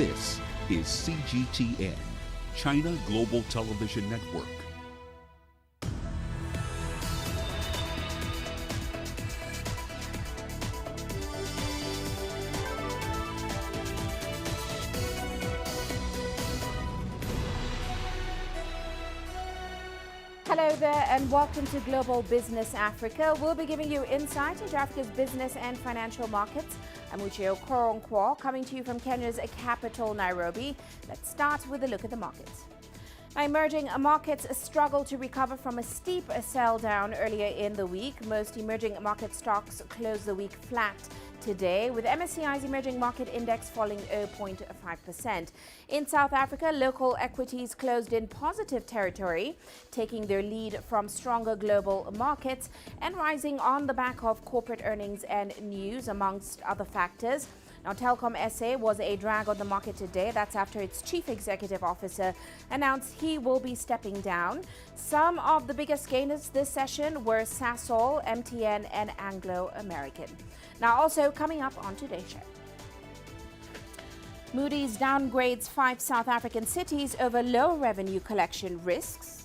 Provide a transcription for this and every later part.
This is CGTN, China Global Television Network. Hello there and welcome to Global Business Africa. We'll be giving you insight into Africa's business and financial markets. I'm Uche Okoronkwo, coming to you from Kenya's capital, Nairobi. Let's start with a look at the markets. Now, emerging markets struggle to recover from a steep sell down earlier in the week. Most emerging market stocks closed the week flat today, with MSCI's emerging market index falling 0.5%. In South Africa, local equities closed in positive territory, taking their lead from stronger global markets and rising on the back of corporate earnings and news, amongst other factors. Now, Telkom SA was a drag on the market today. That's after its chief executive officer announced he will be stepping down. Some of the biggest gainers this session were Sasol, MTN and Anglo American. Now, also coming up on today's show, Moody's downgrades 5 South African cities over low revenue collection risks.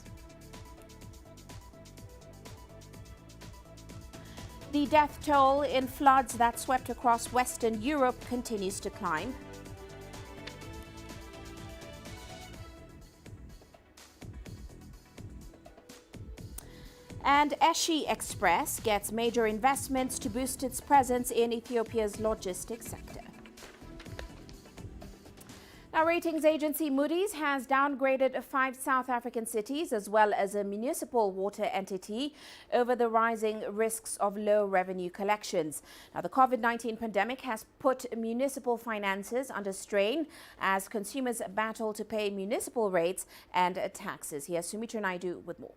The death toll in floods that swept across Western Europe continues to climb. And Eshi Express gets major investments to boost its presence in Ethiopia's logistics sector. Now, ratings agency Moody's has downgraded 5 South African cities as well as a municipal water entity over the rising risks of low revenue collections. Now, the COVID-19 pandemic has put municipal finances under strain as consumers battle to pay municipal rates and taxes. Here's Sumitra Naidu with more.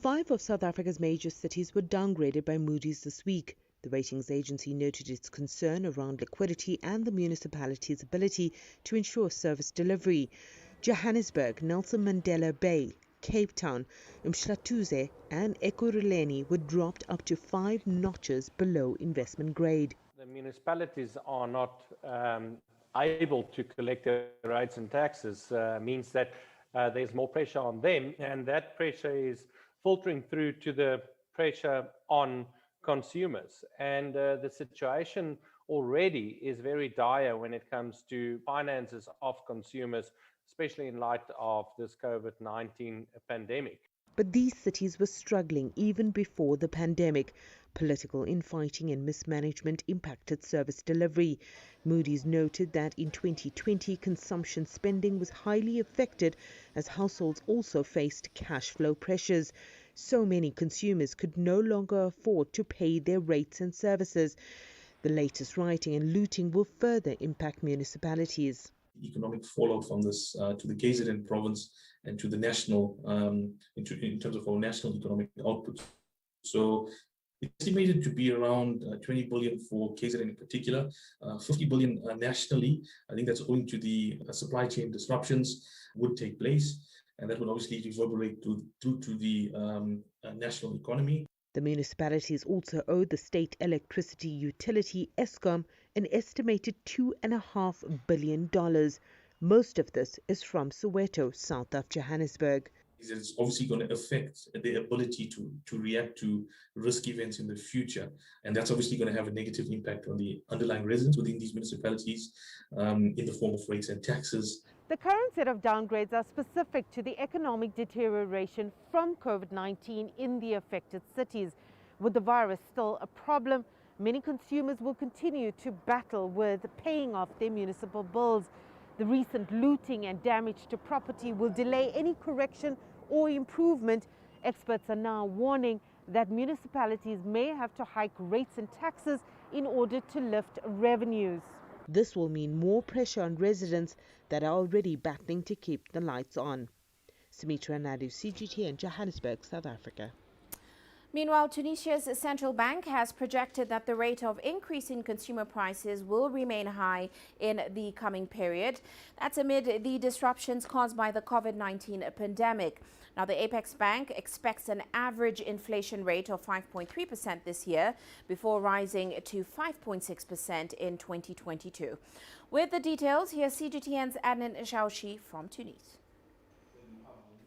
5 of South Africa's major cities were downgraded by Moody's this week. The ratings agency noted its concern around liquidity and the municipality's ability to ensure service delivery. Johannesburg, Nelson Mandela Bay, Cape Town, Mshatuze and Ekurhuleni were dropped up to 5 notches below investment grade. The municipalities are not able to collect their rates and taxes means that there's more pressure on them, and that pressure is filtering through to the pressure on consumers. And the situation already is very dire when it comes to finances of consumers, especially in light of this COVID-19 pandemic. But these cities were struggling even before the pandemic. Political infighting and mismanagement impacted service delivery. Moody's noted that in 2020, consumption spending was highly affected as households also faced cash flow pressures. So many consumers could no longer afford to pay their rates and services. The latest rioting and looting will further impact municipalities. Economic fallout from this to the KZN province and to the national, in terms of our national economic output. So it's estimated to be around 20 billion for KZN in particular, 50 billion nationally. I think that's owing to the supply chain disruptions would take place, and that will obviously reverberate through to the national economy. The municipalities also owe the state electricity utility, Eskom, an estimated $2.5 billion. Most of this is from Soweto, south of Johannesburg. It's obviously going to affect their ability to react to risk events in the future. And that's obviously going to have a negative impact on the underlying residents within these municipalities in the form of rates and taxes. The current set of downgrades are specific to the economic deterioration from COVID-19 in the affected cities. With the virus still a problem, many consumers will continue to battle with paying off their municipal bills. The recent looting and damage to property will delay any correction or improvement. Experts are now warning that municipalities may have to hike rates and taxes in order to lift revenues. This will mean more pressure on residents that are already battling to keep the lights on. Sumitra Naidu, CGTN, Johannesburg, South Africa. Meanwhile, Tunisia's central bank has projected that the rate of increase in consumer prices will remain high in the coming period. That's amid the disruptions caused by the COVID-19 pandemic. Now, the Apex Bank expects an average inflation rate of 5.3% this year before rising to 5.6% in 2022. With the details, here's CGTN's Adnan Shaushi from Tunis.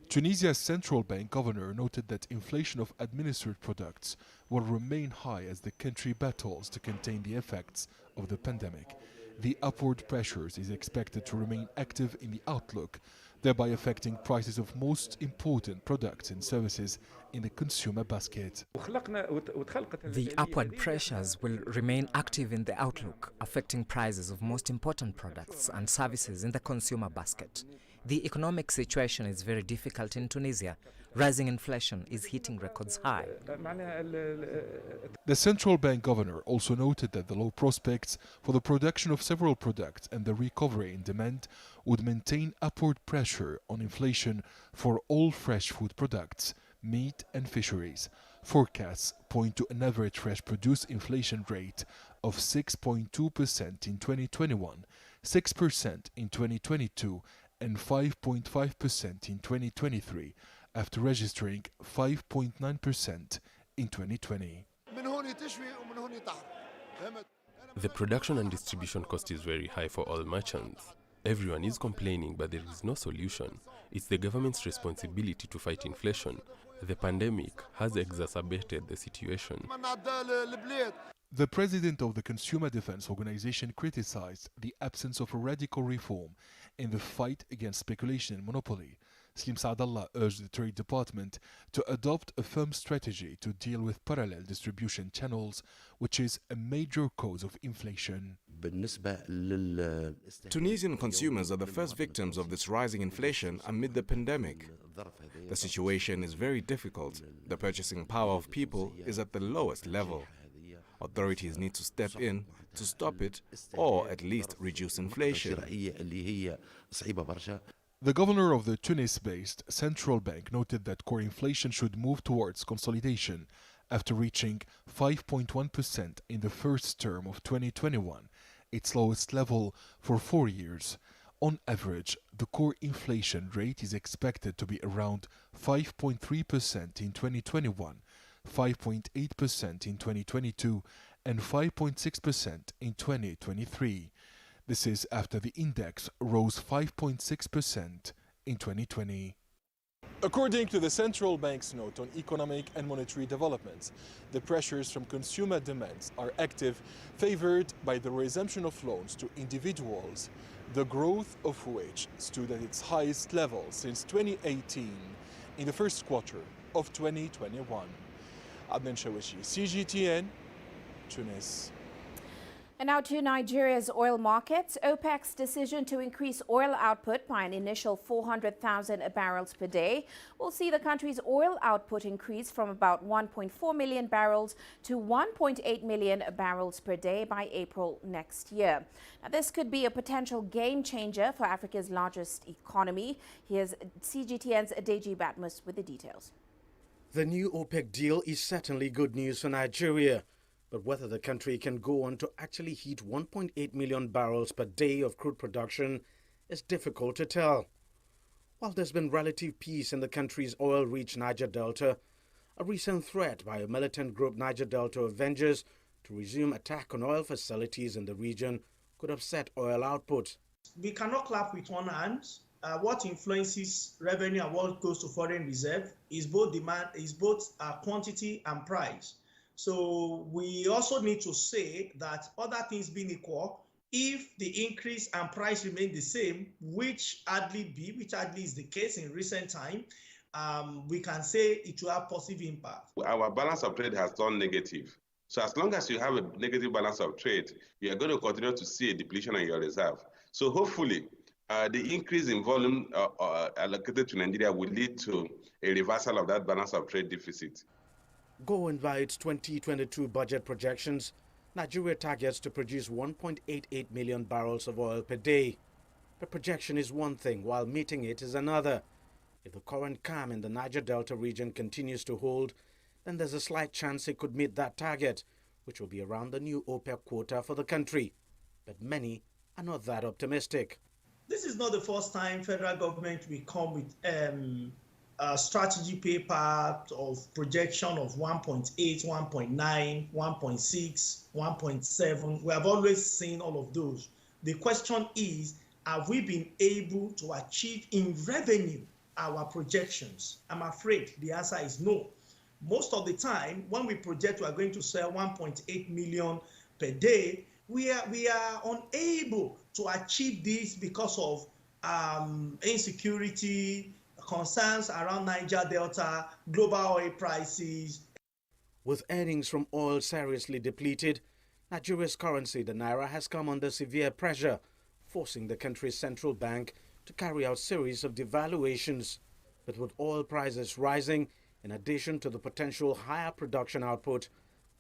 Tunisia's central bank governor noted that inflation of administered products will remain high as the country battles to contain the effects of the pandemic. The upward pressures is expected to remain active in the outlook, thereby affecting prices of most important products and services in the consumer basket. The upward pressures will remain active in the outlook, affecting prices of most important products and services in the consumer basket. The economic situation is very difficult in Tunisia. Rising inflation is hitting records high. The central bank governor also noted that the low prospects for the production of several products and the recovery in demand would maintain upward pressure on inflation for all fresh food products, meat and fisheries. Forecasts point to an average fresh produce inflation rate of 6.2% in 2021, 6% in 2022, and 5.5% in 2023, after registering 5.9% in 2020. The production and distribution cost is very high for all merchants. Everyone is complaining, but there is no solution. It's the government's responsibility to fight inflation. The pandemic has exacerbated the situation. The president of the Consumer Defense Organization criticized the absence of a radical reform in the fight against speculation and monopoly. Slim Saadallah urged the Trade Department to adopt a firm strategy to deal with parallel distribution channels, which is a major cause of inflation. Tunisian consumers are the first victims of this rising inflation amid the pandemic. The situation is very difficult. The purchasing power of people is at the lowest level. Authorities need to step in to stop it or at least reduce inflation. The governor of the Tunis-based central bank noted that core inflation should move towards consolidation after reaching 5.1% in the first term of 2021, its lowest level for 4 years. On average, the core inflation rate is expected to be around 5.3% in 2021, 5.8% in 2022, and 5.6% in 2023. This is after the index rose 5.6% in 2020. According to the central bank's note on economic and monetary developments, the pressures from consumer demands are active, favored by the resumption of loans to individuals, the growth of which stood at its highest level since 2018 in the first quarter of 2021. Adnan Shawishi, CGTN, Tunis. And now to Nigeria's oil markets. OPEC's decision to increase oil output by an initial 400,000 barrels per day will see the country's oil output increase from about 1.4 million barrels to 1.8 million barrels per day by April next year. Now, this could be a potential game changer for Africa's largest economy. Here's CGTN's Deji Batmus with the details. The new OPEC deal is certainly good news for Nigeria. But whether the country can go on to actually hit 1.8 million barrels per day of crude production is difficult to tell. While there's been relative peace in the country's oil-rich Niger Delta, a recent threat by a militant group, Niger Delta Avengers, to resume attack on oil facilities in the region could upset oil output. We cannot clap with one hand. What influences revenue and what goes to foreign reserve is both quantity and price. So we also need to say that other things being equal, if the increase and price remain the same, which hardly is the case in recent time, we can say it will have positive impact. Our balance of trade has turned negative. So as long as you have a negative balance of trade, you are going to continue to see a depletion in your reserve. So hopefully, the increase in volume allocated to Nigeria will lead to a reversal of that balance of trade deficit. Going by its 2022 budget projections, Nigeria targets to produce 1.88 million barrels of oil per day. The projection is one thing, while meeting it is another. If the current calm in the Niger Delta region continues to hold, then there's a slight chance it could meet that target, which will be around the new OPEC quota for the country. But many are not that optimistic. This is not the first time federal government will come with a strategy paper of projection of 1.8, 1.9, 1.6, 1.7. We have always seen all of those. The question is, have we been able to achieve in revenue our projections? I'm afraid the answer is no. Most of the time, when we project we are going to sell 1.8 million per day, we are unable to achieve this because of insecurity, concerns around Niger Delta, global oil prices. With earnings from oil seriously depleted, Nigeria's currency, the naira, has come under severe pressure, forcing the country's central bank to carry out a series of devaluations. But with oil prices rising, in addition to the potential higher production output,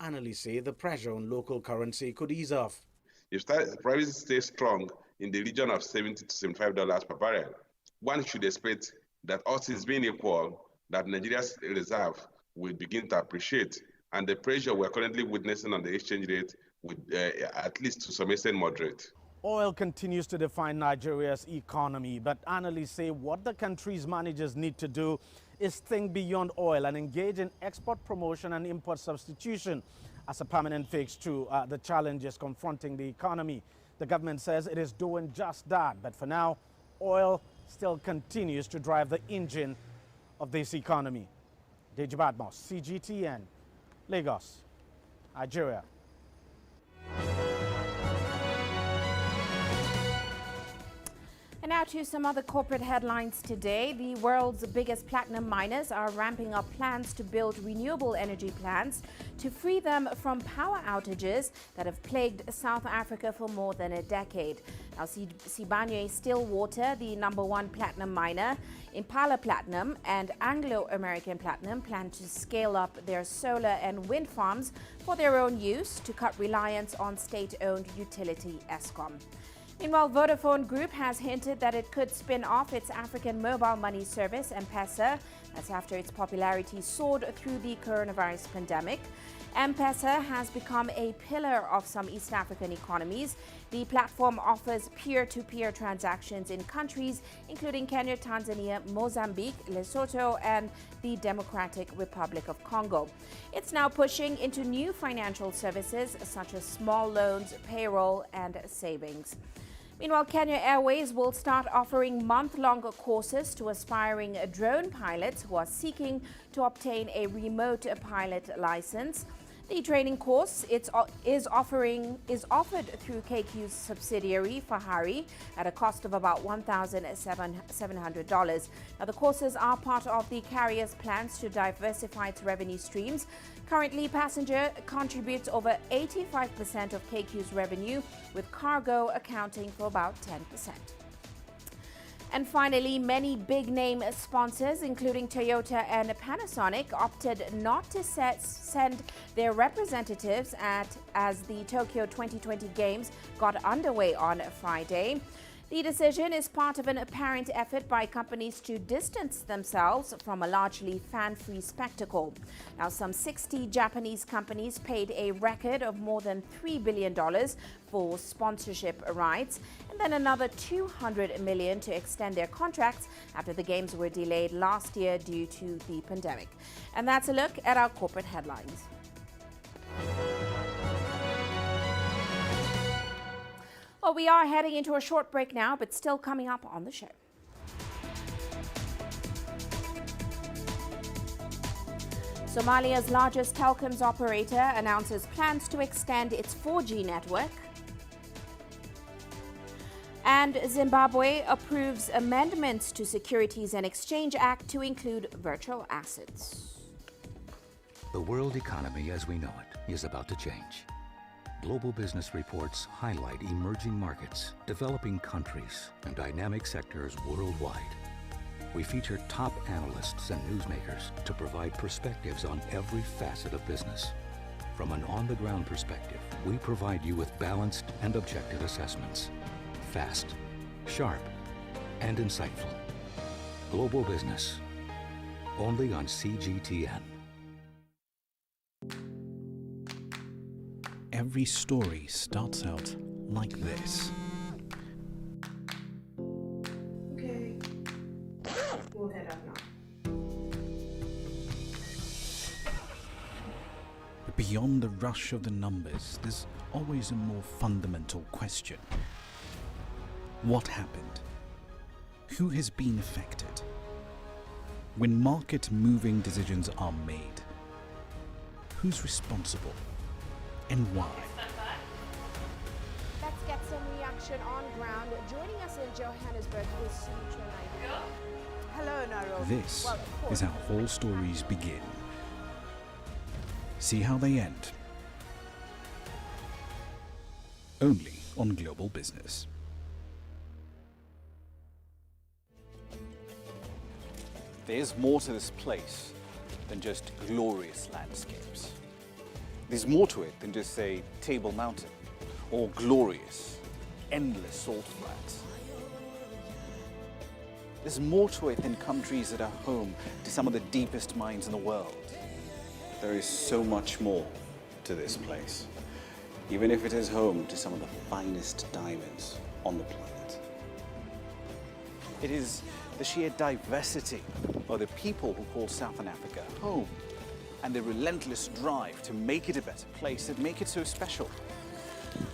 analysts say the pressure on local currency could ease off. If prices stay strong in the region of $70 to $75 per barrel, one should expect that all things being equal, that Nigeria's reserve will begin to appreciate, and the pressure we're currently witnessing on the exchange rate would at least to some extent moderate. Oil continues to define Nigeria's economy, but analysts say what the country's managers need to do is think beyond oil and engage in export promotion and import substitution as a permanent fix to the challenges confronting the economy. The government says it is doing just that, but for now, oil still continues to drive the engine of this economy. Deji Badmos, CGTN, Lagos, Nigeria. And now to some other corporate headlines today. The world's biggest platinum miners are ramping up plans to build renewable energy plants to free them from power outages that have plagued South Africa for more than a decade. Now, Sibanye-Stillwater, the #1 platinum miner, Impala Platinum and Anglo-American Platinum plan to scale up their solar and wind farms for their own use to cut reliance on state-owned utility Eskom. Meanwhile, Vodafone Group has hinted that it could spin off its African mobile money service, M-Pesa. That's after its popularity soared through the coronavirus pandemic. M-Pesa has become a pillar of some East African economies. The platform offers peer-to-peer transactions in countries including Kenya, Tanzania, Mozambique, Lesotho, and the Democratic Republic of Congo. It's now pushing into new financial services such as small loans, payroll, and savings. Meanwhile, Kenya Airways will start offering month-long courses to aspiring drone pilots who are seeking to obtain a remote pilot license. The training course is offered through KQ's subsidiary, Fahari, at a cost of about $1,700. Now, the courses are part of the carrier's plans to diversify its revenue streams. Currently, passenger contributes over 85% of KQ's revenue, with cargo accounting for about 10%. And finally, many big-name sponsors, including Toyota and Panasonic, opted not to send their representatives as the Tokyo 2020 Games got underway on Friday. The decision is part of an apparent effort by companies to distance themselves from a largely fan-free spectacle. Now, some 60 Japanese companies paid a record of more than $3 billion for sponsorship rights, and then another $200 million to extend their contracts after the games were delayed last year due to the pandemic. And that's a look at our corporate headlines. Well, we are heading into a short break now, but still coming up on the show. Somalia's largest telecoms operator announces plans to extend its 4G network. And Zimbabwe approves amendments to Securities and Exchange Act to include virtual assets. The world economy as we know it is about to change. Global business reports highlight emerging markets, developing countries, and dynamic sectors worldwide. We feature top analysts and newsmakers to provide perspectives on every facet of business. From an on-the-ground perspective, we provide you with balanced and objective assessments. Fast, sharp, and insightful. Global business, only on CGTN. every story starts out like this. Okay. We'll head up now. But beyond the rush of the numbers, there's always a more fundamental question. What happened? Who has been affected? When market-moving decisions are made, who's responsible and why? Let's get some reaction on ground. Joining us in Johannesburg is Uche Okoronkwo. Hello, Nairobi. This is how all stories begin. See how they end. Only on Global Business. There's more to this place than just glorious landscapes. There's more to it than just, say, Table Mountain or glorious, endless salt flats. There's more to it than countries that are home to some of the deepest mines in the world. There is so much more to this place, even if it is home to some of the finest diamonds on the planet. It is the sheer diversity of the people who call Southern Africa home and the relentless drive to make it a better place that make it so special.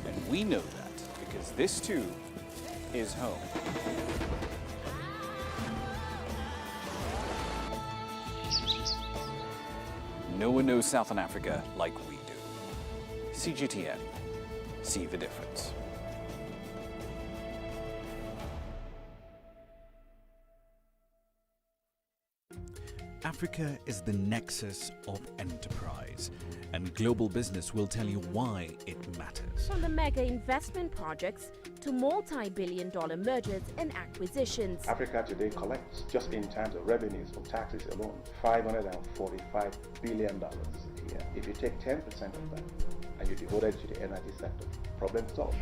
And we know that because this too is home. No one knows Southern Africa like we do. CGTN, see the difference. Africa is the nexus of enterprise, and Global Business will tell you why it matters. From the mega investment projects to multi-billion-dollar mergers and acquisitions. Africa today collects, just in terms of revenues from taxes alone, $545 billion a year. If you take 10% of that and you devote it to the energy sector, problem solved.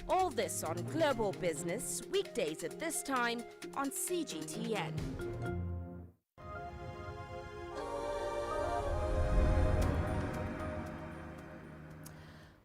All this on Global Business, weekdays at this time on CGTN.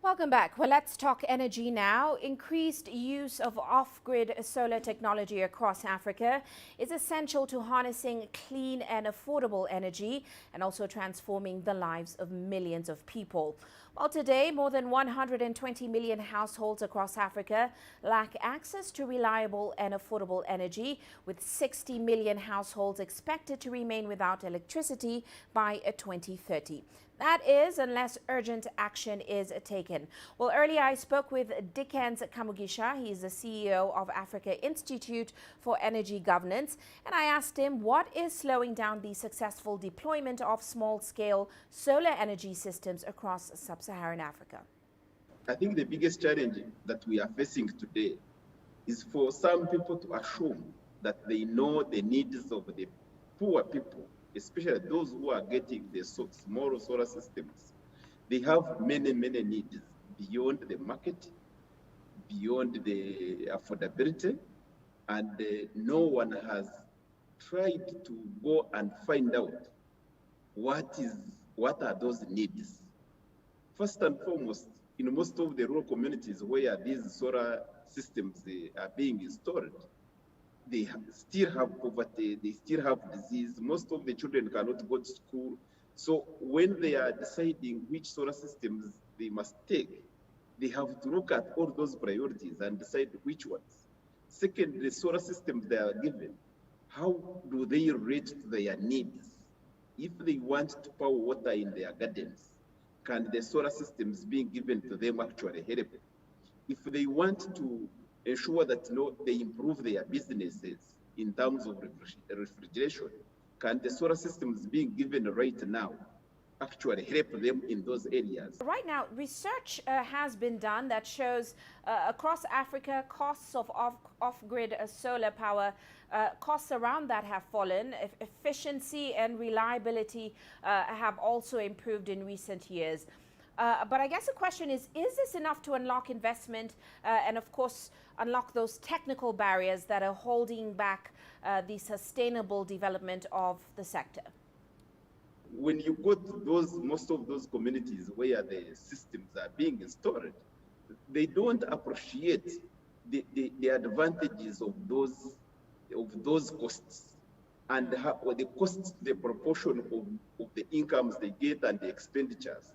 Welcome back. Well, let's talk energy now. Increased use of off-grid solar technology across Africa is essential to harnessing clean and affordable energy and also transforming the lives of millions of people. Well, today, more than 120 million households across Africa lack access to reliable and affordable energy, with 60 million households expected to remain without electricity by 2030. That is, unless urgent action is taken. Well, earlier I spoke with Dickens Kamugisha. He's the CEO of Africa Institute for Energy Governance, and I asked him what is slowing down the successful deployment of small-scale solar energy systems across sub-Saharan Africa. I think the biggest challenge that we are facing today is for some people to assume that they know the needs of the poor people, especially those who are getting the small solar systems. They have many, many needs beyond the market, beyond the affordability, and no one has tried to go and find out what are those needs. First and foremost, in most of the rural communities where these solar systems are being installed, they still have poverty, they still have disease. Most of the children cannot go to school. So when they are deciding which solar systems they must take, they have to look at all those priorities and decide which ones. Second, the solar systems they are given, how do they relate to their needs? If they want to power water in their gardens, can the solar systems being given to them actually help? If they want to ensure that they improve their businesses in terms of refrigeration, can the solar systems being given right now actually help them in those areas? Right now, research has been done that shows across Africa, costs of off-grid solar power, costs around that have fallen. Efficiency and reliability have also improved in recent years. But I guess the question is this enough to unlock investment and, of course, unlock those technical barriers that are holding back the sustainable development of the sector? when you go to most of those communities where the systems are being installed, they don't appreciate the advantages of those costs and how the costs, the proportion of the incomes they get and the expenditures,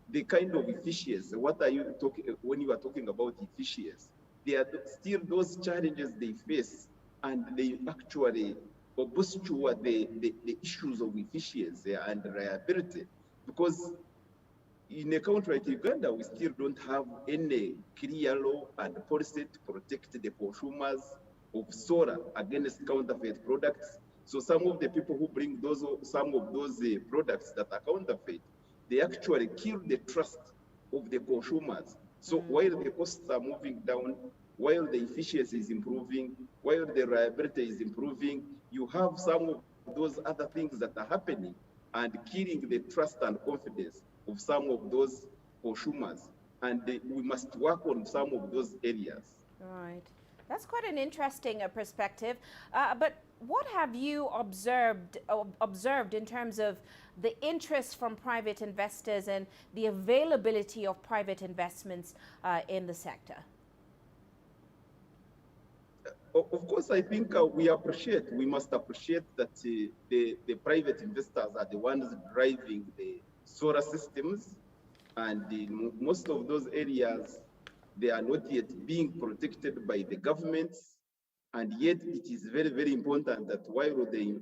the kind of efficiency. What are you talking when you are talking about efficiency? There are still those challenges they face, and they actually obscure the issues of efficiency and reliability, because in a country like Uganda, we still don't have any clear law and policy to protect the consumers of solar against counterfeit products. So some of the people who bring some of those products that are counterfeit, they actually kill the trust of the consumers. So while the costs are moving down, while the efficiency is improving, while the reliability is improving, you have some of those other things that are happening and killing the trust and confidence of some of those consumers. And we must work on some of those areas. Right. That's quite an interesting perspective. But what have you observed in terms of the interest from private investors and the availability of private investments in the sector? Of course, I think we must appreciate that the private investors are the ones driving the solar systems, and in most of those areas, they are not yet being protected by the governments. And yet it is very, very important that while the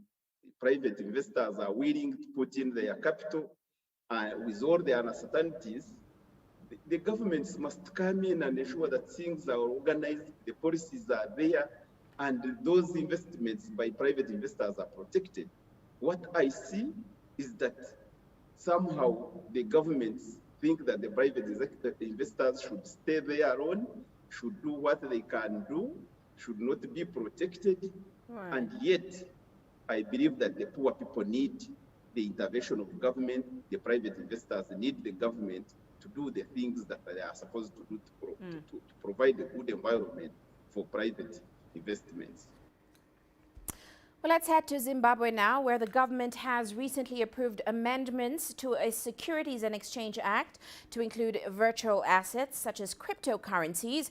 private investors are willing to put in their capital with all their uncertainties, the governments must come in and ensure that things are organized, the policies are there, and those investments by private investors are protected. What I see is that somehow the governments think that the private investors should stay there alone, should do what they can do, should not be protected. Right. And yet, I believe that the poor people need the intervention of government, the private investors need the government to do the things that they are supposed to do to provide a good environment for private investments. Well, let's head to Zimbabwe now, where the government has recently approved amendments to a Securities and Exchange Act to include virtual assets such as cryptocurrencies,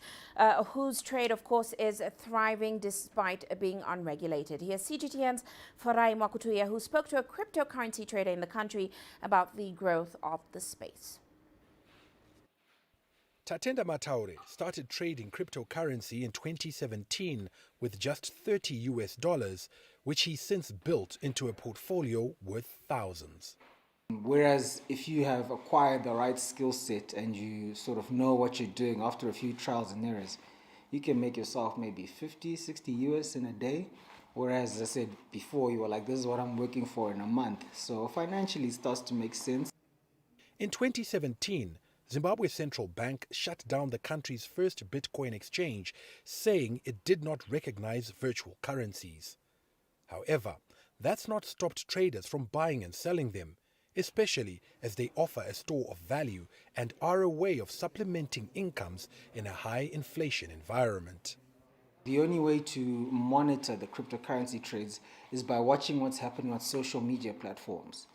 whose trade, of course, is thriving despite being unregulated. Here's CGTN's Farai Mwakutuya, who spoke to a cryptocurrency trader in the country about the growth of the space. Tatenda Mataure started trading cryptocurrency in 2017 with just $30, which he since built into a portfolio worth thousands. Whereas if you have acquired the right skill set and you sort of know what you're doing after a few trials and errors, you can make yourself maybe 50, 60 US in a day. Whereas, as I said before, you were like, this is what I'm working for in a month. So financially it starts to make sense. In 2017, Zimbabwe's central bank shut down the country's first Bitcoin exchange, saying it did not recognize virtual currencies. However, that's not stopped traders from buying and selling them, especially as they offer a store of value and are a way of supplementing incomes in a high inflation environment. The only way to monitor the cryptocurrency trades is by watching what's happening on social media platforms.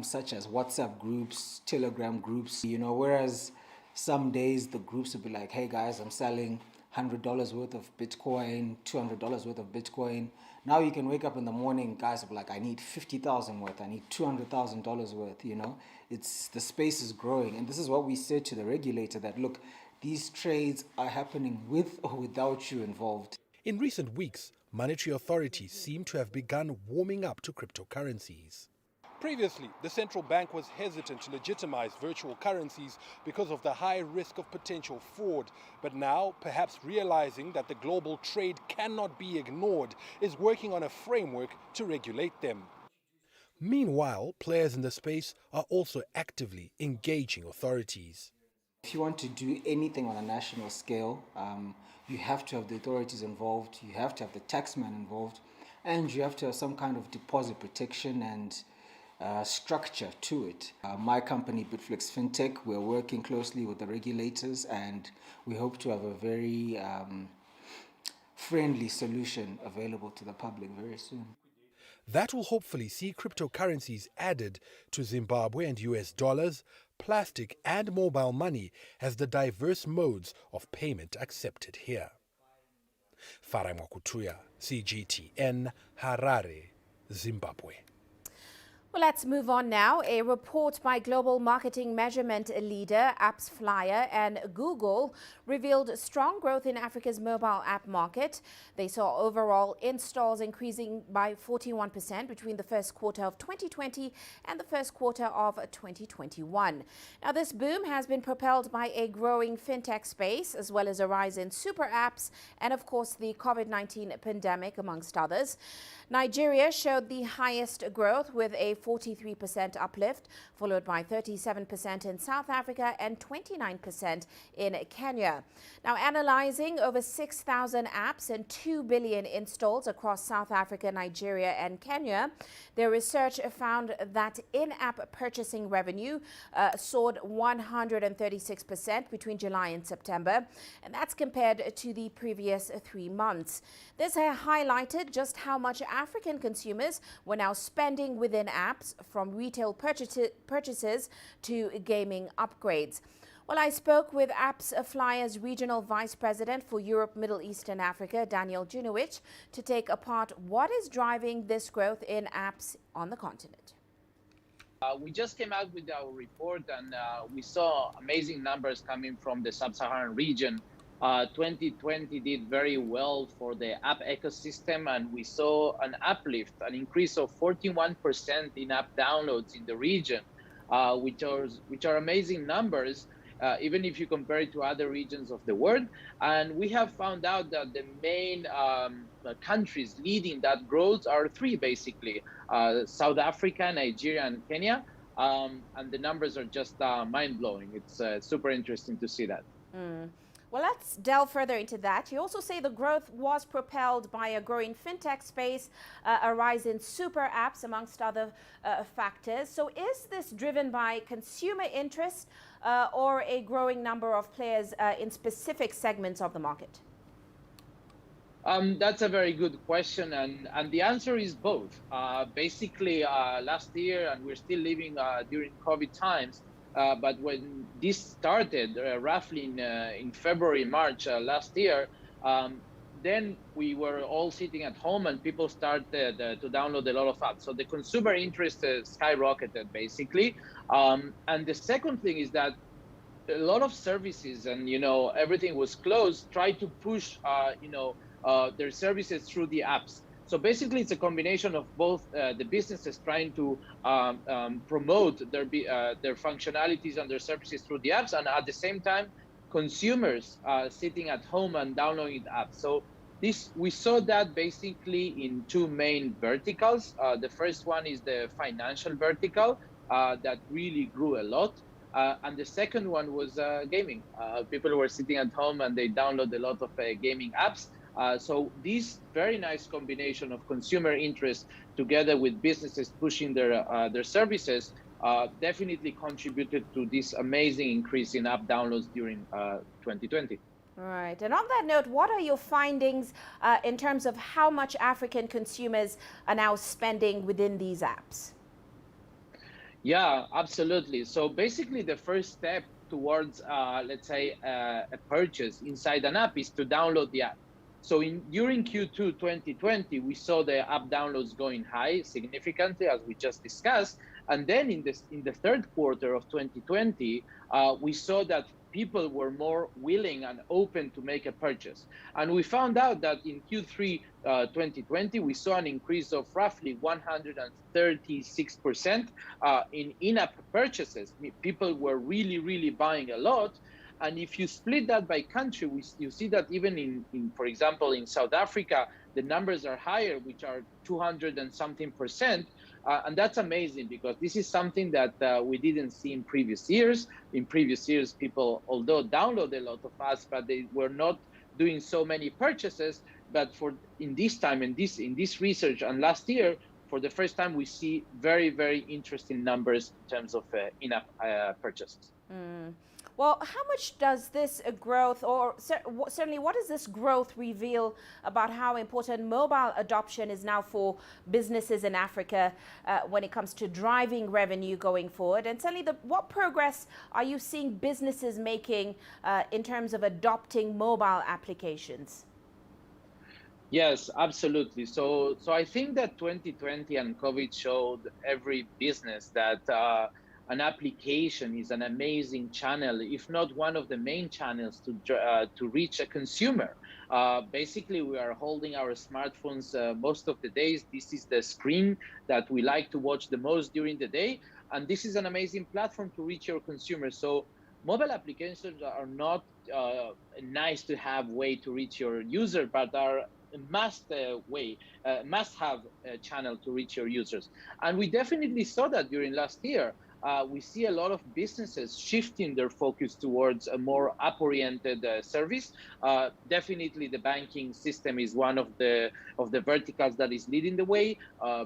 Such as WhatsApp groups, Telegram groups, whereas some days the groups will be like, hey guys, I'm selling $100 worth of Bitcoin, $200 worth of Bitcoin. Now you can wake up in the morning, guys will be like, I need 50,000 worth, I need $200,000 worth, the space is growing. And this is what we said to the regulator, that look, these trades are happening with or without you involved. In recent weeks, monetary authorities seem to have begun warming up to cryptocurrencies. Previously, the central bank was hesitant to legitimize virtual currencies because of the high risk of potential fraud. But now, perhaps realizing that the global trade cannot be ignored, is working on a framework to regulate them. Meanwhile, players in the space are also actively engaging authorities. If you want to do anything on a national scale, you have to have the authorities involved, you have to have the taxman involved, and you have to have some kind of deposit protection and structure to it. My company, Bitflix FinTech, we're working closely with the regulators, and we hope to have a very friendly solution available to the public very soon. That will hopefully see cryptocurrencies added to Zimbabwe and US dollars, plastic and mobile money as the diverse modes of payment accepted here. Farai Mwakutuya, CGTN, Harare, Zimbabwe. Well, let's move on now. A report by global marketing measurement leader AppsFlyer and Google revealed strong growth in Africa's mobile app market. They saw overall installs increasing by 41% between the first quarter of 2020 and the first quarter of 2021. Now, this boom has been propelled by a growing fintech space, as well as a rise in super apps and, of course, the COVID-19 pandemic, amongst others. Nigeria showed the highest growth with a 43% uplift, followed by 37% in South Africa and 29% in Kenya. Now, analyzing over 6,000 apps and 2 billion installs across South Africa, Nigeria and Kenya, their research found that in-app purchasing revenue soared 136% between July and September, and that's compared to the previous 3 months. This highlighted just how much African consumers were now spending within apps, from retail purchases to gaming upgrades. Well, I spoke with AppsFlyer's Regional Vice President for Europe, Middle East and Africa, Daniel Junowicz, to take apart what is driving this growth in apps on the continent. We just came out with our report, and we saw amazing numbers coming from the sub-Saharan region. 2020 did very well for the app ecosystem, and we saw an uplift, an increase of 41% in app downloads in the region, which are amazing numbers, even if you compare it to other regions of the world. And we have found out that the main countries leading that growth are 3, basically: South Africa, Nigeria, and Kenya. And the numbers are just mind-blowing. It's super interesting to see that. Well, let's delve further into that. You also say the growth was propelled by a growing fintech space, a rise in super apps, amongst other factors. So is this driven by consumer interest or a growing number of players in specific segments of the market? That's a very good question, and the answer is both. Basically, last year, and we're still living during COVID times, but when this started, roughly in February, March last year, then we were all sitting at home and people started to download a lot of apps. So the consumer interest skyrocketed, basically. And the second thing is that a lot of services, and everything was closed, tried to push their services through the apps. So basically, it's a combination of both the businesses trying to promote their functionalities and their services through the apps, and at the same time, consumers sitting at home and downloading the apps. So we saw that basically in 2 main verticals. The first one is the financial vertical that really grew a lot. And the second one was gaming. People were sitting at home and they download a lot of gaming apps. So this very nice combination of consumer interest together with businesses pushing their services definitely contributed to this amazing increase in app downloads during 2020. Right. And on that note, what are your findings in terms of how much African consumers are now spending within these apps? Yeah, absolutely. So basically, the first step towards, let's say, a purchase inside an app is to download the app. So during Q2 2020, we saw the app downloads going high significantly, as we just discussed. And then in the third quarter of 2020, we saw that people were more willing and open to make a purchase. And we found out that in Q3 2020, we saw an increase of roughly 136% in in-app purchases. People were really, really buying a lot. And if you split that by country, you see that even in, for example, in South Africa, the numbers are higher, which are 200 and something percent. And that's amazing because this is something that we didn't see in previous years. In previous years, people, although download a lot of apps, but they were not doing so many purchases. But in this time, in this research, and last year, for the first time, we see very, very interesting numbers in terms of in-app purchases. Well, how much does this growth, or certainly what does this growth reveal about how important mobile adoption is now for businesses in Africa when it comes to driving revenue going forward? And certainly, what progress are you seeing businesses making in terms of adopting mobile applications? Yes, absolutely. So I think that 2020 and COVID showed every business that an application is an amazing channel, if not one of the main channels to reach a consumer. Basically, we are holding our smartphones most of the days. This is the screen that we like to watch the most during the day, and this is an amazing platform to reach your consumers. So mobile applications are not a nice to have way to reach your user, but are must-have channel to reach your users. And we definitely saw that during last year. We see a lot of businesses shifting their focus towards a more app-oriented service. Definitely, the banking system is one of the verticals that is leading the way.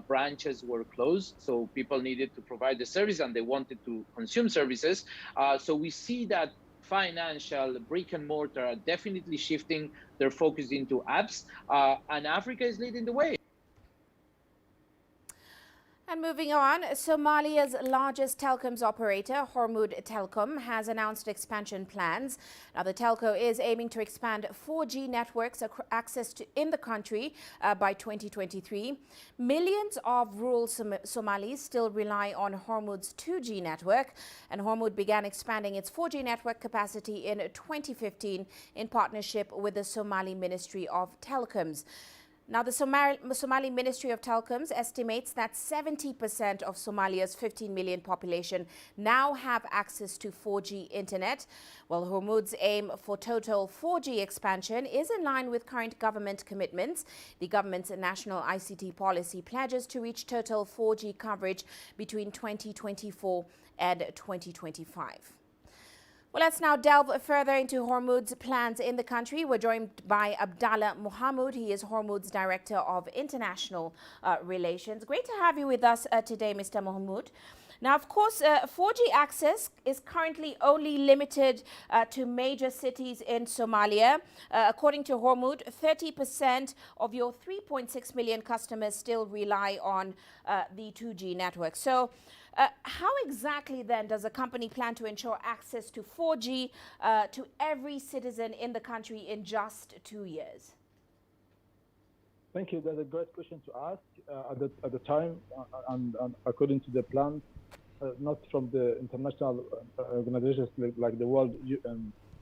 Branches were closed, so people needed to provide the service and they wanted to consume services. So we see that financial brick and mortar are definitely shifting their focus into apps, and Africa is leading the way. And moving on, Somalia's largest telecoms operator, Hormuz Telecom, has announced expansion plans. Now, the telco is aiming to expand 4G networks access in the country by 2023. Millions of rural Somalis still rely on Hormuz's 2G network, and Hormuz began expanding its 4G network capacity in 2015 in partnership with the Somali Ministry of Telecoms. Now, the Somali Ministry of Telecoms estimates that 70% of Somalia's 15 million population now have access to 4G internet. While Hormuz's aim for total 4G expansion is in line with current government commitments, the government's national ICT policy pledges to reach total 4G coverage between 2024 and 2025. Well, let's now delve further into Hormuz's plans in the country. We're joined by Abdallah Mohamud. He is Hormuz's Director of International Relations. Great to have you with us today, Mr. Mohamud. Now, of course, 4G access is currently only limited to major cities in Somalia. According to Hormuz, 30% of your 3.6 million customers still rely on the 2G network. So, how exactly then does the company plan to ensure access to 4G to every citizen in the country in just 2 years? Thank you. That's a great question to ask. At the time, and according to the plan, not from the international organizations like the World,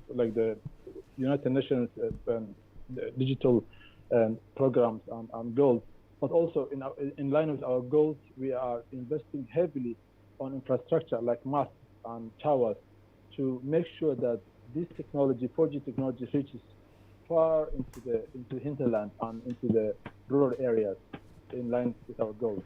like the United Nations digital programs and goals, but also in line with our goals, we are investing heavily on infrastructure like masts and towers to make sure that this technology, 4G technology, reaches far into hinterland and into the rural areas in line with our goals.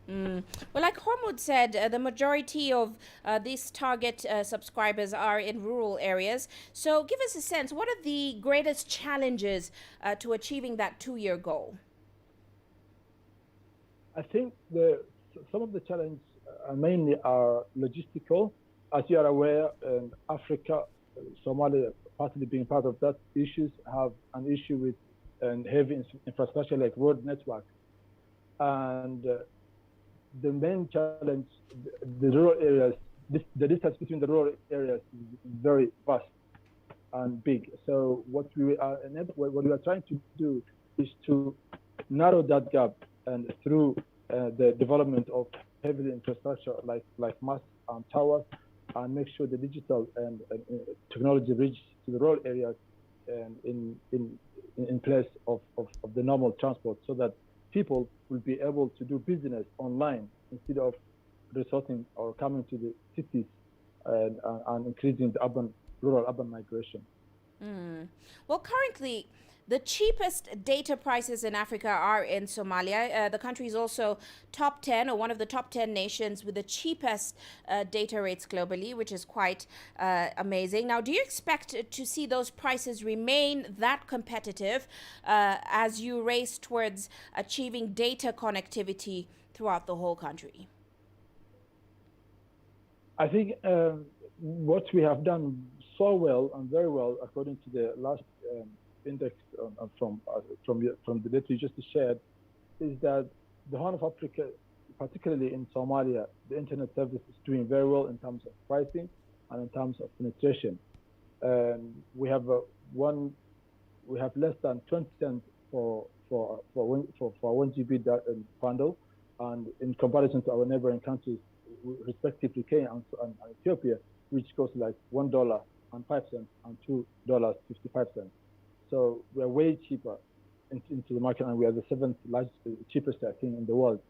Well, like Hormuz said, the majority of these target subscribers are in rural areas. So give us a sense, what are the greatest challenges to achieving that 2-year goal? I think some of the challenges mainly are logistical. As you are aware, in Africa, Somalia, partly being part of that, issues have an issue with heavy infrastructure like road network. And the main challenge, the rural areas, the distance between the rural areas is very vast and big. So what we are trying to do is to narrow that gap, and through the development of heavy infrastructure like masts and towers, and make sure the digital and technology reach to the rural areas in place of the normal transport, so that people will be able to do business online instead of resorting or coming to the cities and increasing the rural urban migration. Well, currently, the cheapest data prices in Africa are in Somalia. The country is also top 10, or one of the top 10 nations with the cheapest data rates globally, which is quite amazing. Now, do you expect to see those prices remain that competitive as you race towards achieving data connectivity throughout the whole country? I think what we have done so well and very well, according to the last index from the data you just shared, is that the Horn of Africa, particularly in Somalia, the internet service is doing very well in terms of pricing and in terms of penetration. We have less than 20 cents for 1 GB bundle, and in comparison to our neighboring countries, respectively Kenya and Ethiopia, which goes like $1.05 and $2.55. So we're way cheaper into the market, and we are the 7th largest, cheapest, I think, in the world.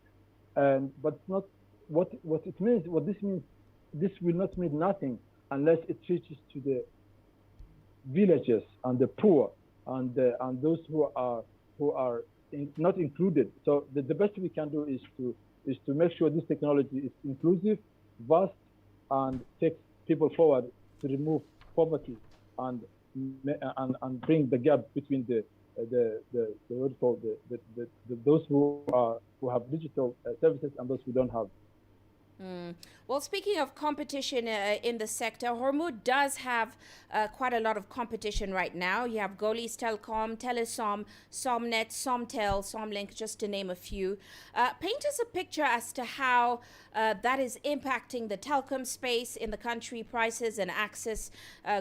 But it's not what it means. What this means, this will not mean nothing unless it reaches to the villages and the poor and those who are not included. So the best we can do is to make sure this technology is inclusive, vast, and takes people forward to remove poverty and bring the gap between those who have digital services and those who don't have. Well, speaking of competition in the sector, Hormuz does have quite a lot of competition right now. You have Golis Telecom, Telesom, Somnet, Somtel, Somlink, just to name a few. Paint us a picture as to how that is impacting the telecom space in the country, prices and access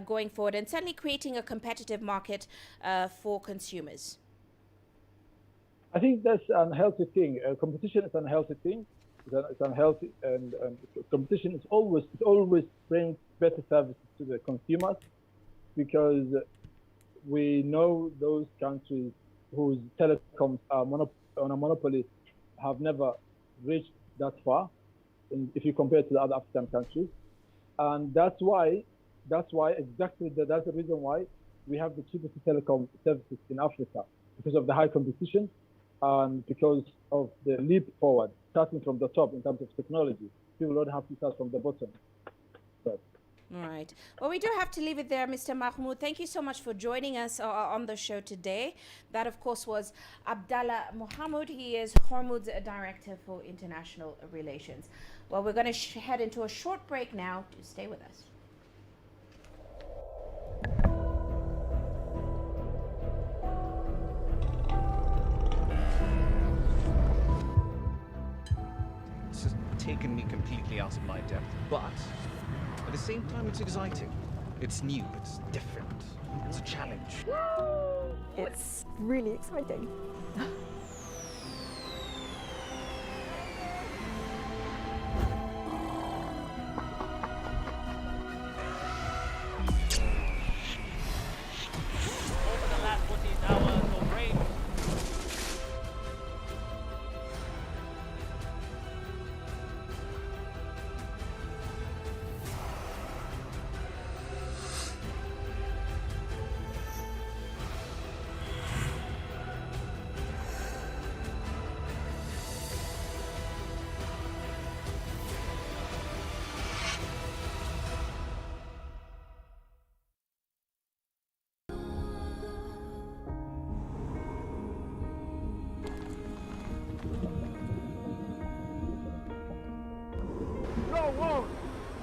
going forward, and certainly creating a competitive market for consumers. I think that's an unhealthy thing. Competition is an unhealthy thing. It's unhealthy, and competition is always brings better services to the consumers, because we know those countries whose telecoms are on a monopoly have never reached that far, if you compare to the other African countries, and that's the reason why we have the cheapest telecom services in Africa, because of the high competition and because of the leap forward, starting from the top in terms of technology. People don't have to start from the bottom. All right. Well, we do have to leave it there, Mr. Mahmoud. Thank you so much for joining us on the show today. That, of course, was Abdallah Mohammed. He is Hormuz's Director for International Relations. Well, we're going to head into a short break now. To stay with us. Taken me completely out of my depth, but at the same time it's exciting. It's new, it's different, it's a challenge. It's really exciting.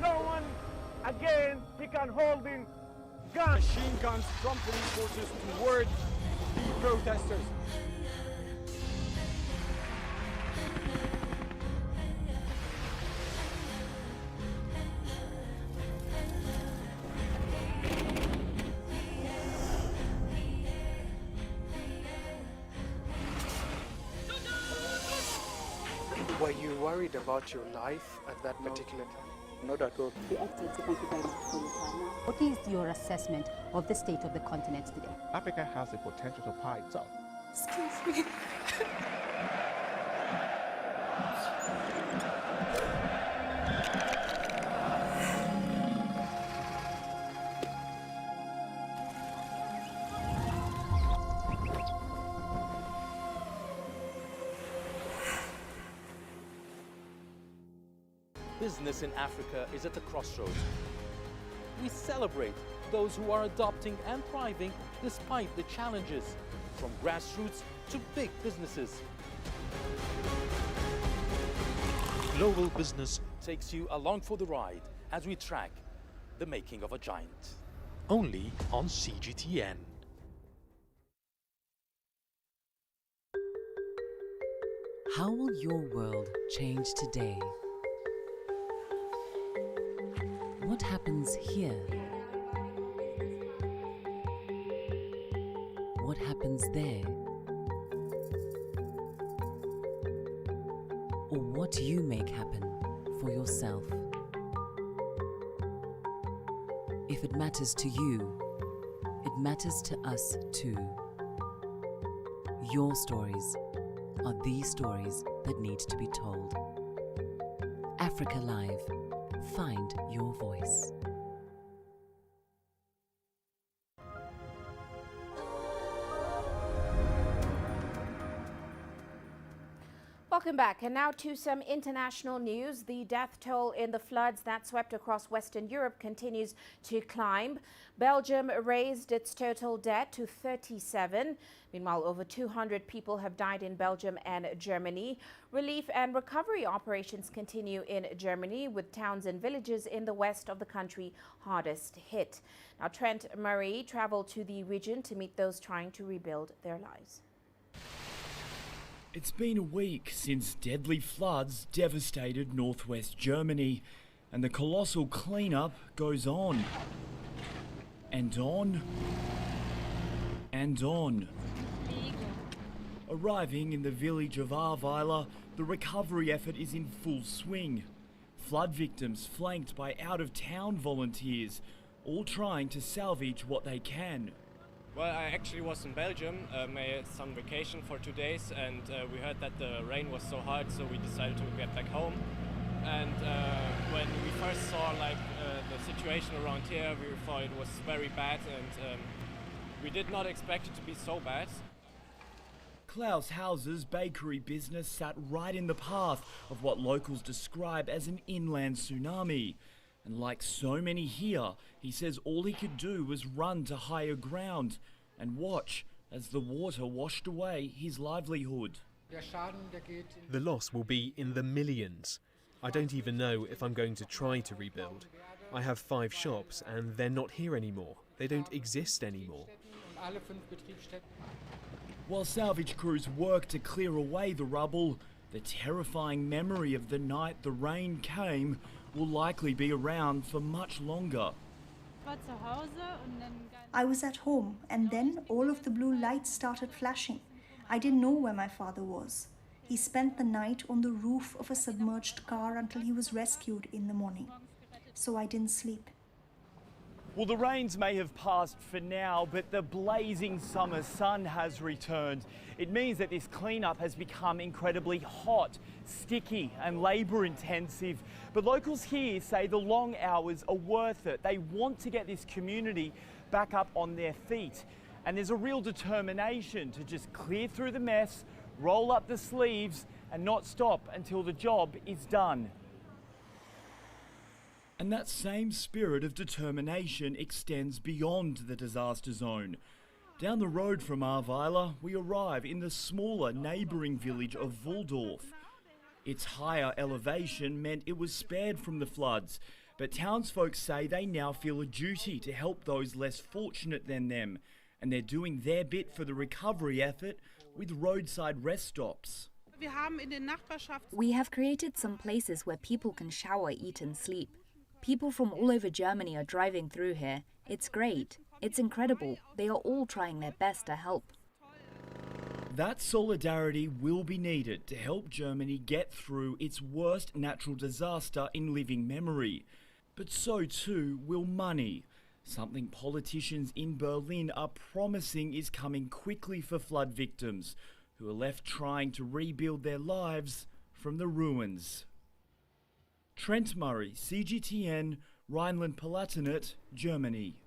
No one again began holding guns. Machine guns from police forces towards the protesters. Were you worried about your life at that particular time? Not at all. What is your assessment of the state of the continent today? Africa has the potential to power itself. Excuse me. Business in Africa is at the crossroads. We celebrate those who are adopting and thriving despite the challenges, from grassroots to big businesses. Global Business takes you along for the ride as we track The Making of a Giant. Only on CGTN. How will your world change today? What happens here? What happens there? Or what do you make happen for yourself? If it matters to you, it matters to us too. Your stories are these stories that need to be told. Africa Live. Find your voice. Welcome back. And now to some international news. The death toll in the floods that swept across Western Europe continues to climb. Belgium raised its total death to 37. Meanwhile, over 200 people have died in Belgium and Germany. Relief and recovery operations continue in Germany, with towns and villages in the west of the country hardest hit. Now, Trent Murray traveled to the region to meet those trying to rebuild their lives. It's been a week since deadly floods devastated northwest Germany, and the colossal cleanup goes on. And on. And on. Arriving in the village of Ahrweiler, the recovery effort is in full swing. Flood victims flanked by out-of-town volunteers, all trying to salvage what they can. Well, I actually was in Belgium, made some vacation for 2 days, and we heard that the rain was so hard, so we decided to get back home. And when we first saw the situation around here, we thought it was very bad, and we did not expect it to be so bad. Klaus Hauser's bakery business sat right in the path of what locals describe as an inland tsunami. And like so many here, he says all he could do was run to higher ground and watch as the water washed away his livelihood. The loss will be in the millions. I don't even know if I'm going to try to rebuild. I have 5 shops and they're not here anymore. They don't exist anymore. While salvage crews work to clear away the rubble, the terrifying memory of the night the rain came will likely be around for much longer. I was at home, and then all of the blue lights started flashing. I didn't know where my father was. He spent the night on the roof of a submerged car until he was rescued in the morning. So I didn't sleep. Well, the rains may have passed for now, but the blazing summer sun has returned. It means that this cleanup has become incredibly hot, sticky and labour intensive. But locals here say the long hours are worth it. They want to get this community back up on their feet. And there's a real determination to just clear through the mess, roll up the sleeves and not stop until the job is done. And that same spirit of determination extends beyond the disaster zone. Down the road from Ahrweiler, we arrive in the smaller neighbouring village of Waldorf. Its higher elevation meant it was spared from the floods, but townsfolk say they now feel a duty to help those less fortunate than them, and they're doing their bit for the recovery effort with roadside rest stops. We have created some places where people can shower, eat and sleep. People from all over Germany are driving through here. It's great. It's incredible. They are all trying their best to help. That solidarity will be needed to help Germany get through its worst natural disaster in living memory. But so too will money, something politicians in Berlin are promising is coming quickly for flood victims who are left trying to rebuild their lives from the ruins. Trent Murray, CGTN, Rhineland-Palatinate, Germany.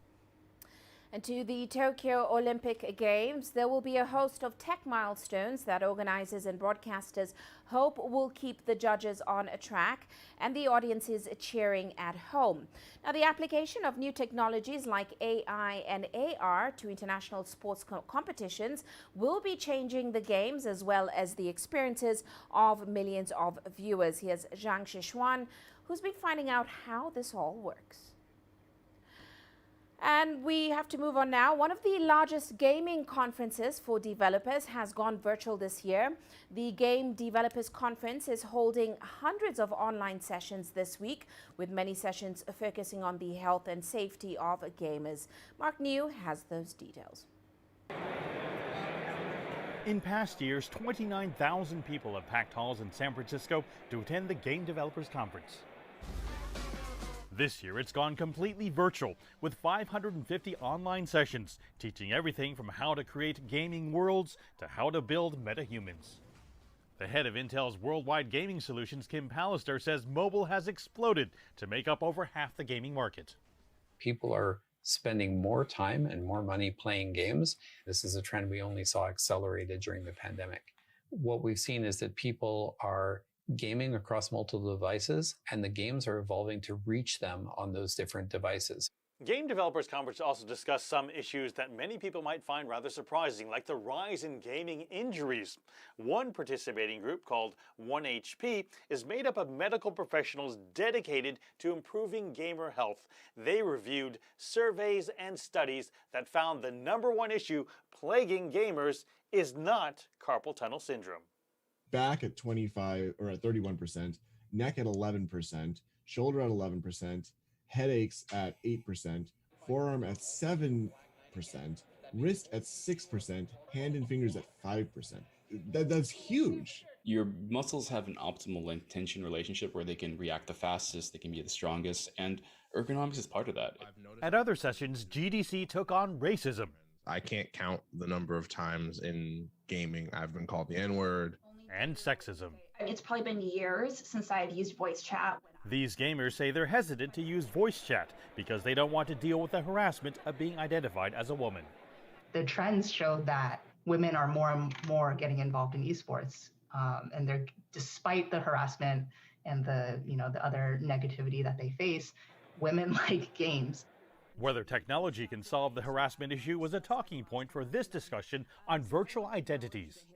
And to the Tokyo Olympic Games, there will be a host of tech milestones that organizers and broadcasters hope will keep the judges on track and the audiences cheering at home. Now, the application of new technologies like AI and AR to international sports competitions will be changing the games as well as the experiences of millions of viewers. Here's Zhang Shishuan, who's been finding out how this all works. And we have to move on now. One of the largest gaming conferences for developers has gone virtual this year. The Game Developers Conference is holding hundreds of online sessions this week, with many sessions focusing on the health and safety of gamers. Mark New has those details. In past years, 29,000 people have packed halls in San Francisco to attend the Game Developers Conference. This year, it's gone completely virtual, with 550 online sessions, teaching everything from how to create gaming worlds to how to build metahumans. The head of Intel's Worldwide Gaming Solutions, Kim Pallister, says mobile has exploded to make up over half the gaming market. People are spending more time and more money playing games. This is a trend we only saw accelerated during the pandemic. What we've seen is that people are gaming across multiple devices, and the games are evolving to reach them on those different devices. Game Developers Conference also discussed some issues that many people might find rather surprising, like the rise in gaming injuries. One participating group, called 1HP, is made up of medical professionals dedicated to improving gamer health. They reviewed surveys and studies that found the #1 issue plaguing gamers is not carpal tunnel syndrome. Back at 25 or at 31%, neck at 11%, shoulder at 11%, headaches at 8%, forearm at 7%, wrist at 6%, hand and fingers at 5%. That's huge. Your muscles have an optimal length-tension relationship where they can react the fastest, they can be the strongest, and ergonomics is part of that. At other sessions, GDC took on racism. I can't count the number of times in gaming I've been called the N-word. And sexism. It's probably been years since I've used voice chat. These gamers say they're hesitant to use voice chat because they don't want to deal with the harassment of being identified as a woman. The trends show that women are more and more getting involved in esports, and they're, despite the harassment and the other negativity that they face, women like games. Whether technology can solve the harassment issue was a talking point for this discussion on virtual identities.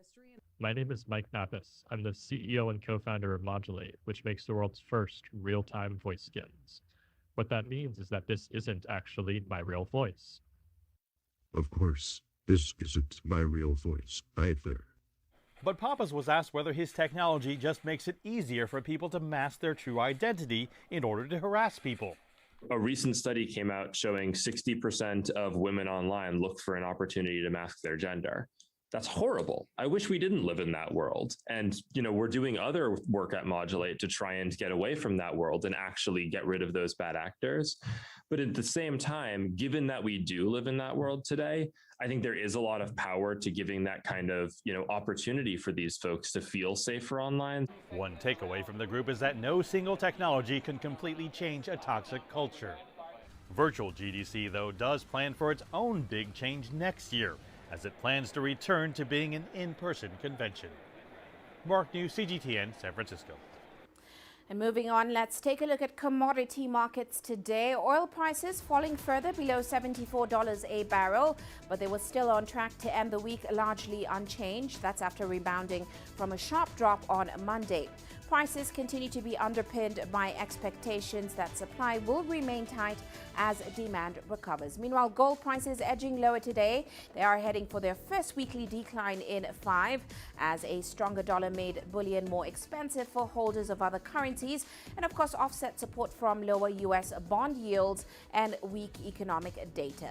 My name is Mike Nappis. I'm the CEO and co-founder of Modulate, which makes the world's first real-time voice skins. What that means is that this isn't actually my real voice. Of course, this isn't my real voice either. But Pappas was asked whether his technology just makes it easier for people to mask their true identity in order to harass people. A recent study came out showing 60% of women online look for an opportunity to mask their gender. That's horrible. I wish we didn't live in that world. And, we're doing other work at Modulate to try and get away from that world and actually get rid of those bad actors. But at the same time, given that we do live in that world today, I think there is a lot of power to giving that kind of, opportunity for these folks to feel safer online. One takeaway from the group is that no single technology can completely change a toxic culture. Virtual GDC, though, does plan for its own big change next year, as it plans to return to being an in-person convention. Mark New, CGTN, San Francisco. And moving on, let's take a look at commodity markets today. Oil prices falling further below $74 a barrel, but they were still on track to end the week largely unchanged. That's after rebounding from a sharp drop on Monday. Prices continue to be underpinned by expectations that supply will remain tight as demand recovers. Meanwhile, gold prices edging lower today. They are heading for their first weekly decline in 5, as a stronger dollar made bullion more expensive for holders of other currencies, and of course offset support from lower U.S. bond yields and weak economic data.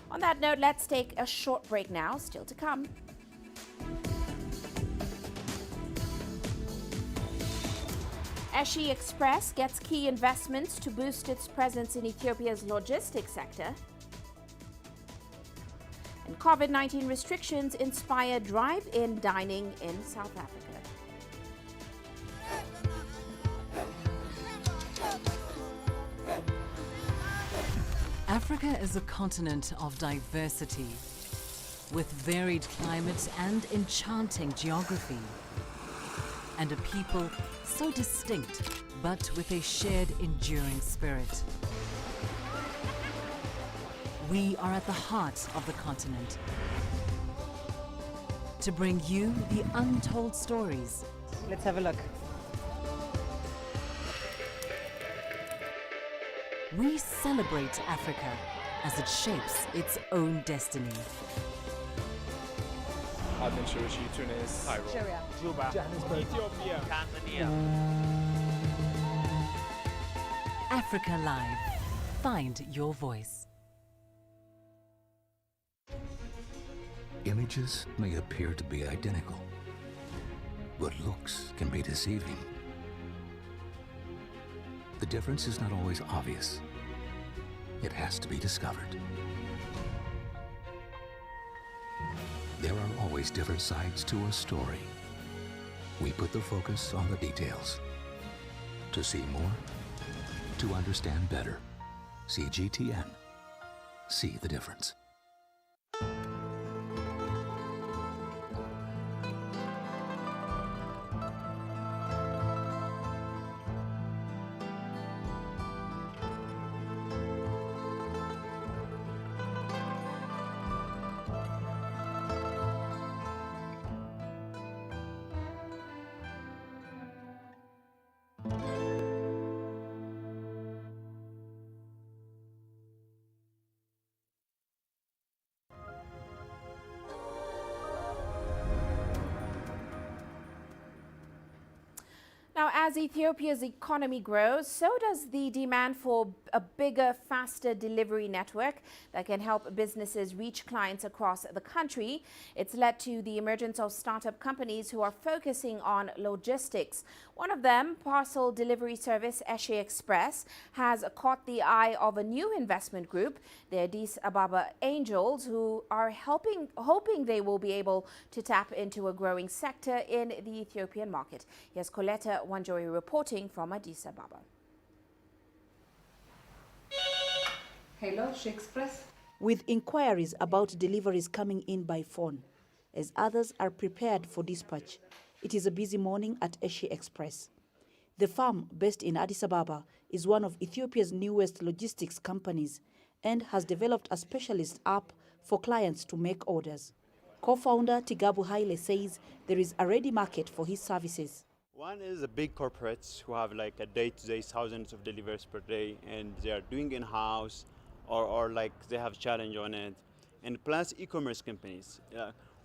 On that note, let's take a short break now. Still to come. Eshi Express gets key investments to boost its presence in Ethiopia's logistics sector. And COVID-19 restrictions inspire drive-in dining in South Africa. Africa is a continent of diversity, with varied climates and enchanting geography, and a people so distinct, but with a shared enduring spirit. We are at the heart of the continent to bring you the untold stories. Let's have a look. We celebrate Africa as it shapes its own destiny. I've been Tunis, Cairo, Juba, Johannesburg, Ethiopia, Tanzania. Africa Live. Find your voice. Images may appear to be identical, but looks can be deceiving. The difference is not always obvious. It has to be discovered. There are always different sides to a story. We put the focus on the details. To see more, to understand better. CGTN. See the difference. Now, as Ethiopia's economy grows, so does the demand for a bigger, faster delivery network that can help businesses reach clients across the country. It's led to the emergence of startup companies who are focusing on logistics. One of them, parcel delivery service Uche Express, has caught the eye of a new investment group, the Addis Ababa Angels, who are hoping they will be able to tap into a growing sector in the Ethiopian market. Here's Coletta Wanjori reporting from Addis Ababa. Hello, Uche Express. With inquiries about deliveries coming in by phone, as others are prepared for dispatch, it is a busy morning at Uche Express. The firm, based in Addis Ababa, is one of Ethiopia's newest logistics companies and has developed a specialist app for clients to make orders. Co-founder Tigabu Haile says there is a ready market for his services. One is the big corporates who have like a day-to-day thousands of deliveries per day, and they are doing in-house or like they have challenge on it. And plus e-commerce companies.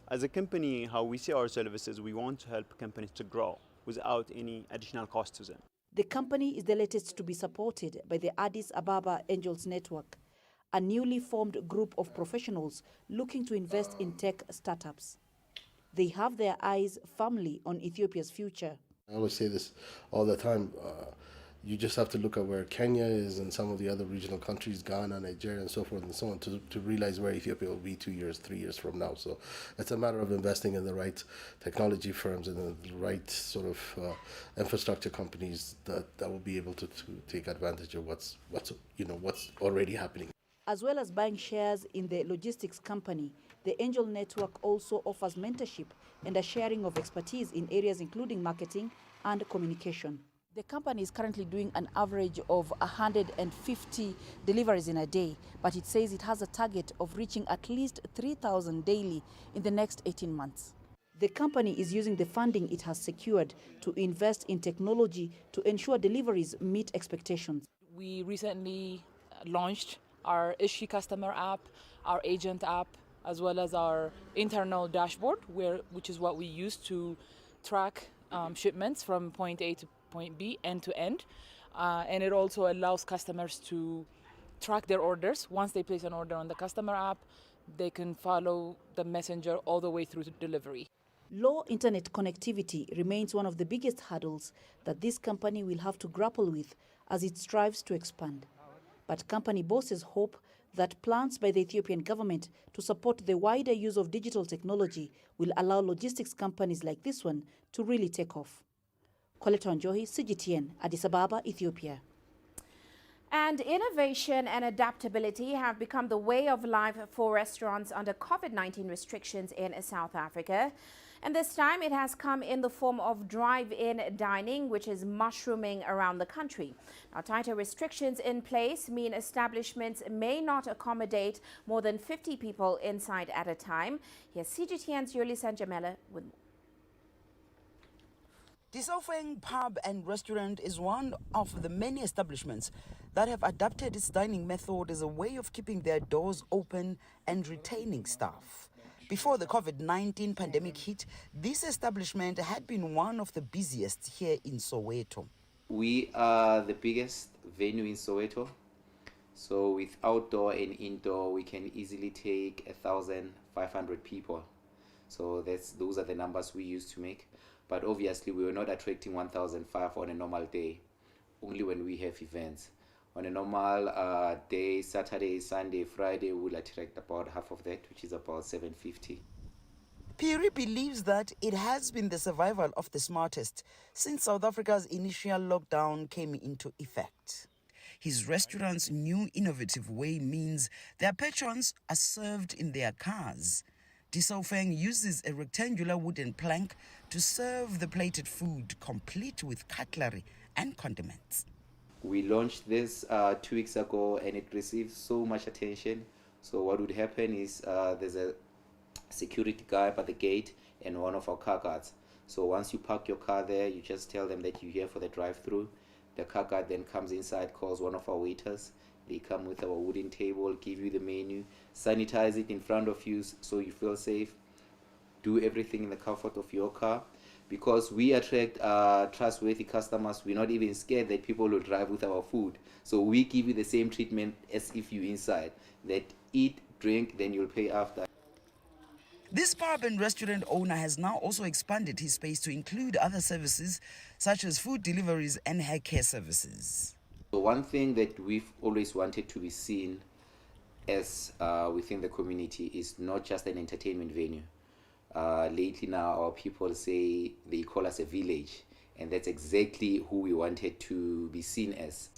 As a company, how we see our services, we want to help companies to grow without any additional cost to them. The company is the latest to be supported by the Addis Ababa Angels Network, a newly formed group of professionals looking to invest in tech startups. They have their eyes firmly on Ethiopia's future. I always say this all the time. You just have to look at where Kenya is and some of the other regional countries, Ghana, Nigeria, and so forth and so on, to realize where Ethiopia will be 2 years, 3 years from now. So it's a matter of investing in the right technology firms and the right sort of infrastructure companies that will be able to take advantage of what's already happening. As well as buying shares in the logistics company, the Angel Network also offers mentorship and a sharing of expertise in areas including marketing and communication. The company is currently doing an average of 150 deliveries in a day, but it says it has a target of reaching at least 3,000 daily in the next 18 months. The company is using the funding it has secured to invest in technology to ensure deliveries meet expectations. We recently launched our Uche customer app, our agent app, as well as our internal dashboard, which is what we use to track shipments from point A to point B, end to end. And it also allows customers to track their orders. Once they place an order on the customer app, they can follow the messenger all the way through to delivery. Low internet connectivity remains one of the biggest hurdles that this company will have to grapple with as it strives to expand. But company bosses hope that plans by the Ethiopian government to support the wider use of digital technology will allow logistics companies like this one to really take off. Coletta Wanjori, CGTN, Addis Ababa, Ethiopia. And innovation and adaptability have become the way of life for restaurants under COVID-19 restrictions in South Africa. And this time it has come in the form of drive-in dining, which is mushrooming around the country. Now, tighter restrictions in place mean establishments may not accommodate more than 50 people inside at a time. Here's CGTN's Yuli Sanjamela with more. Disaufeng Pub and Restaurant is one of the many establishments that have adapted its dining method as a way of keeping their doors open and retaining staff. Before the COVID-19 pandemic hit, this establishment had been one of the busiest here in Soweto. We are the biggest venue in Soweto. So with outdoor and indoor, we can easily take 1,500 people. So those are the numbers we used to make. But obviously, we were not attracting 1,500 on a normal day, only when we have events. On a normal day, Saturday, Sunday, Friday, we'll attract about half of that, which is about 750. Piri believes that it has been the survival of the smartest since South Africa's initial lockdown came into effect. His restaurant's new innovative way means their patrons are served in their cars. Disaufeng uses a rectangular wooden plank to serve the plated food, complete with cutlery and condiments. We launched this 2 weeks ago and it received so much attention. So what would happen is there's a security guy by the gate and one of our car guards. So once you park your car there, you just tell them that you're here for the drive-through. The car guard then comes inside, calls one of our waiters. They come with our wooden table, give you the menu, sanitize it in front of you so you feel safe. Do everything in the comfort of your car. Because we attract trustworthy customers, we're not even scared that people will drive with our food. So we give you the same treatment as if you're inside. That eat, drink, then you'll pay after. This pub and restaurant owner has now also expanded his space to include other services such as food deliveries and hair care services. So one thing that we've always wanted to be seen as within the community is not just an entertainment venue. Lately now our people say they call us a village, and that's exactly who we wanted to be seen as.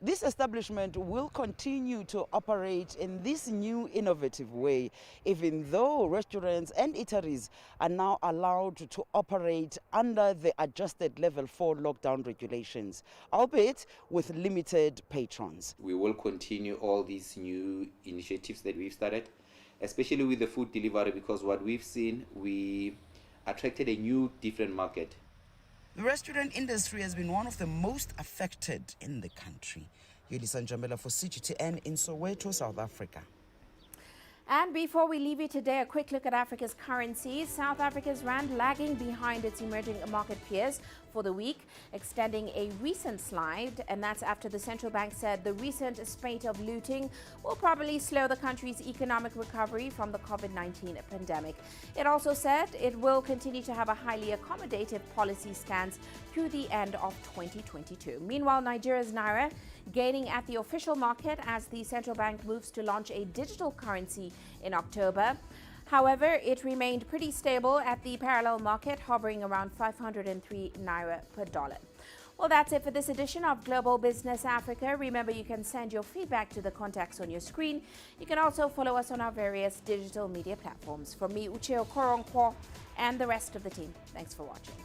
This establishment will continue to operate in this new innovative way, even though restaurants and eateries are now allowed to operate under the adjusted level 4 lockdown regulations, albeit with limited patrons. We will continue all these new initiatives that we've started, especially with the food delivery, because what we've seen, we attracted a new different market. The restaurant industry has been one of the most affected in the country. Yelisa Njambela for CGTN in Soweto, South Africa. And before we leave you today, a quick look at Africa's currencies. South Africa's rand lagging behind its emerging market peers for the week, extending a recent slide, and that's after the central bank said the recent spate of looting will probably slow the country's economic recovery from the COVID-19 pandemic. It also said it will continue to have a highly accommodative policy stance through the end of 2022. Meanwhile, Nigeria's naira gaining at the official market as the central bank moves to launch a digital currency in October. However, it remained pretty stable at the parallel market, hovering around 503 naira per dollar. Well, that's it for this edition of Global Business Africa. Remember, you can send your feedback to the contacts on your screen. You can also follow us on our various digital media platforms. From me, Uche Okoronkwo, and the rest of the team, thanks for watching.